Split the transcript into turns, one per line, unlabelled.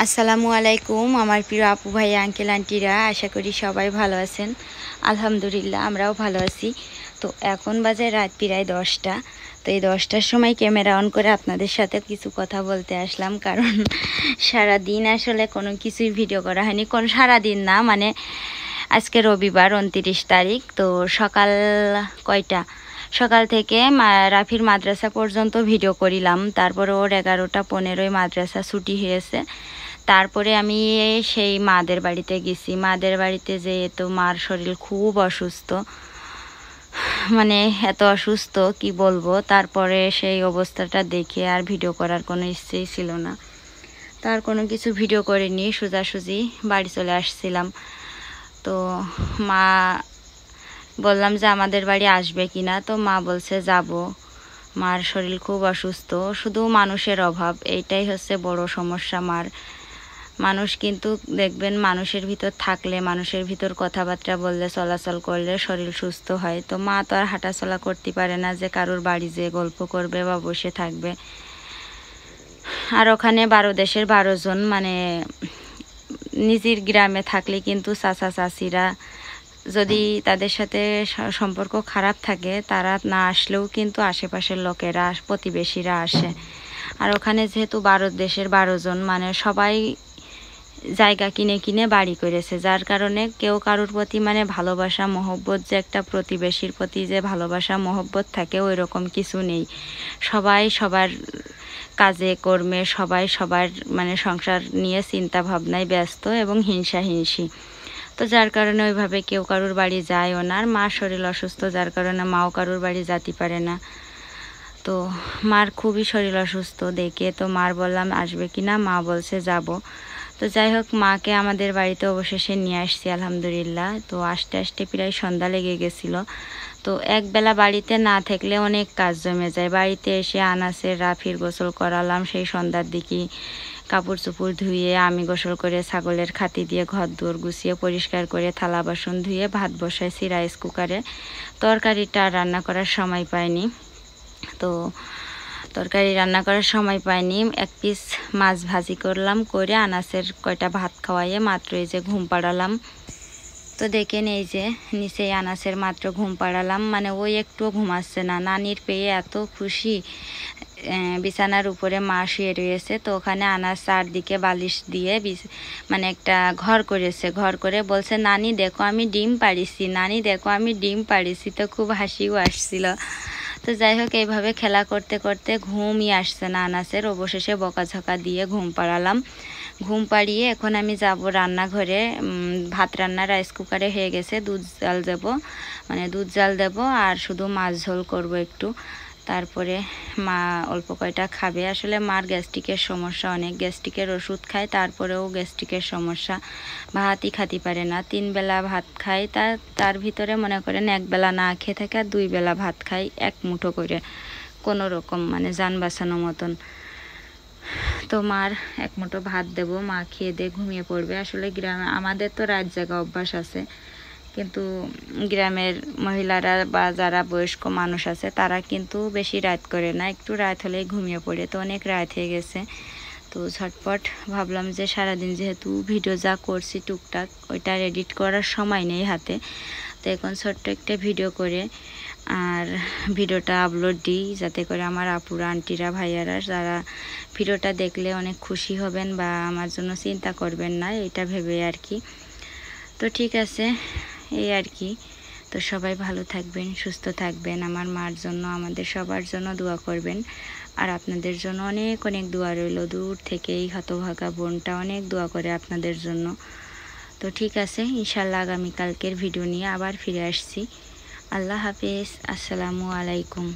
আসসালামু আলাইকুম আমার প্রিয় আপু ভাই আঙ্কেল আন্টিরা, আশা করি সবাই ভালো আছেন। আলহামদুলিল্লাহ আমরাও ভালো আছি। তো এখন বাজে রাত প্রায় 10টা। তো এই 10টার সময় ক্যামেরা অন করে আপনাদের সাথে কিছু কথা বলতে আসলাম, কারণ সারা দিন আসলে কোনো কিছুই ভিডিও করা হয়নি। সারাদিন না, মানে আজকে রবিবার 29 তারিখ। তো সকাল থেকে রাফির মাদ্রাসা পর্যন্ত ভিডিও করিলাম, তারপরে ওর 11টা 15 মাদ্রাসা ছুটি হয়েছে। তারপরে আমি সেই মাদের বাড়িতে গেছি। মাদের বাড়িতে যেয়ে তো মার শরীর খুব অসুস্থ, মানে এত অসুস্থ কি বলবো। তারপরে সেই অবস্থাটা দেখে আর ভিডিও করার কোনো ইচ্ছেই ছিল না, তার কোনো কিছু ভিডিও করিনি, সোজাসুজি বাড়ি চলে আসছিলাম। তো মা বললাম যে আমাদের বাড়ি আসবে কিনা, তো মা বলছে যাব। মার শরীর খুব অসুস্থ, শুধু মানুষের অভাব, এইটাই হচ্ছে বড় সমস্যা মার। মানুষ কিন্তু দেখবেন মানুষের ভিতর থাকলে, মানুষের ভিতর কথাবার্তা বললে, চলাচল করলে শরীর সুস্থ হয়। তো মা তো আর হাঁটাচলা করতে পারে না যে কারোর বাড়ি যেয়ে গল্প করবে বা বসে থাকবে। আর ওখানে 12 দেশের 12 জন, মানে নিজের গ্রামে থাকলে কিন্তু চাচা চাচিরা যদি তাদের সাথে সম্পর্ক খারাপ থাকে, তারা না আসলেও কিন্তু আশেপাশের লোকেরা, প্রতিবেশীরা আসে। আর ওখানে যেহেতু 12 দেশের 12 জন, মানে সবাই জায়গা কিনে কিনে বাড়ি করেছে, যার কারণে কেউ কারোর প্রতি মানে ভালোবাসা মহব্বত, যে একটা প্রতিবেশীর প্রতি যে ভালোবাসা মহব্বত থাকে, ওই রকম কিছু নেই। সবাই সবার কাজে কর্মে, সবাই সবার মানে সংসার নিয়ে চিন্তা ভাবনায় ব্যস্ত এবং হিংসাহিংসি। তো যার কারণে ওইভাবে কেউ কারোর বাড়ি যায়ও না। আর মার শরীর অসুস্থ, যার কারণে মাও কারোর বাড়ি যেতে পারে না। তো মার খুবই শরীর অসুস্থ দেখে তো মার বললাম আসবে কি না, মা বলছে যাব। তো যাই হোক, মাকে আমাদের বাড়িতে অবশেষে নিয়ে আসছি আলহামদুলিল্লাহ। তো আস্তে আস্তে প্রায় সন্ধ্যা লেগে গেছিলো। তো একবেলা বাড়িতে না থাকলে অনেক কাজ জমে যায়। বাড়িতে এসে আনাসের রাফির গোসল করালাম সেই সন্ধ্যার দিকে, কাপড় চোপড় ধুয়ে আমি গোসল করে ছাগলের খাতি দিয়ে ঘর দুয়ার গুছিয়ে পরিষ্কার করে থালা বাসন ধুয়ে ভাত বসাইছি রাইস কুকারে। তরকারিটা রান্না করার সময় পাইনি, তো তরকারি রান্না করার সময় পাইনি। এক পিস মাছ ভাজি করলাম, করে আনাসের কয়টা ভাত খাওয়াইয়ে মাত্র এই যে ঘুম পাড়ালাম। তো দেখেন এই যে নিচে আনাসের মাত্র ঘুম পাড়ালাম, মানে ওই একটুও ঘুমাচ্ছে না। নানির পেয়ে এত খুশি, বিছানার উপরে মা শুয়ে রয়েছে। তো ওখানে আনাস চারদিকে বালিশ দিয়ে মানে একটা ঘর করেছে, ঘর করে বলছে নানি দেখো আমি ডিম পাড়িছি, নানি দেখো আমি ডিম পাড়িছি। তো খুব হাসিও আসছিল। তো যাই হোক, এইভাবে খেলা করতে করতে ঘুমই আসছে না আনাসের। অবশেষে বকাঝকা দিয়ে ঘুম পাড়ালাম। ঘুম পাড়িয়ে এখন আমি যাব রান্নাঘরে। ভাত রান্না রাইস কুকারে হয়ে গেছে, দুধ জাল দেব, মানে দুধ জাল দেব আর শুধু মাছ ঝোল করব একটু। তারপরে মা অল্প কয়টা খাবে। আসলে মার গ্যাস্ট্রিকের সমস্যা অনেক, গ্যাস্ট্রিকের ওষুধ খায়, তারপরেও গ্যাস্ট্রিকের সমস্যা, ভাতই খাতে পারে না। 3 বেলা ভাত খায়, তার ভিতরে মনে করেন 1 বেলা না খেয়ে থাকে আর 2 বেলা ভাত খায় এক মুঠো করে, কোনো রকম মানে যান বাঁচানো মতন। তো মার এক মুঠো ভাত দেব, মা খেয়ে দিয়ে ঘুমিয়ে পড়বে। আসলে গ্রামে আমাদের তো রাত জাগা অভ্যাস আছে, কিন্তু গ্রামের মহিলারা বা যারা বয়স্ক মানুষ আছে তারা কিন্তু বেশি রাত করে না, একটু রাত হলেই ঘুমিয়ে পড়ে। তো অনেক রাত হয়ে গেছে। তো ঝটপট ভাবলাম যে সারাদিন যেহেতু ভিডিও যা করছি টুকটাক, ওইটা এডিট করার সময় নেই হাতে। তো এখন ছোট্ট একটা ভিডিও করে আর ভিডিওটা আপলোড দিই, যাতে করে আমার আপুরা আন্টিরা ভাইয়ারা যারা ভিডিওটা দেখলে অনেক খুশি হবেন বা আমার জন্য চিন্তা করবেন না, এটা ভেবে আর কি। তো ঠিক আছে, এই আর কি। তো সবাই ভালো থাকবেন, সুস্থ থাকবেন। আমার মার জন্য, আমাদের সবার জন্য দোয়া করবেন। আর আপনাদের জন্য অনেক অনেক দোয়া রইল। দূর থেকে এই হতভাগা বোনটা অনেক দোয়া করে আপনাদের জন্য। তো ঠিক আছে, ইনশাল্লাহ আগামীকালকের ভিডিও নিয়ে আবার ফিরে আসছি। আল্লাহ হাফেজ, আসসালামু আলাইকুম।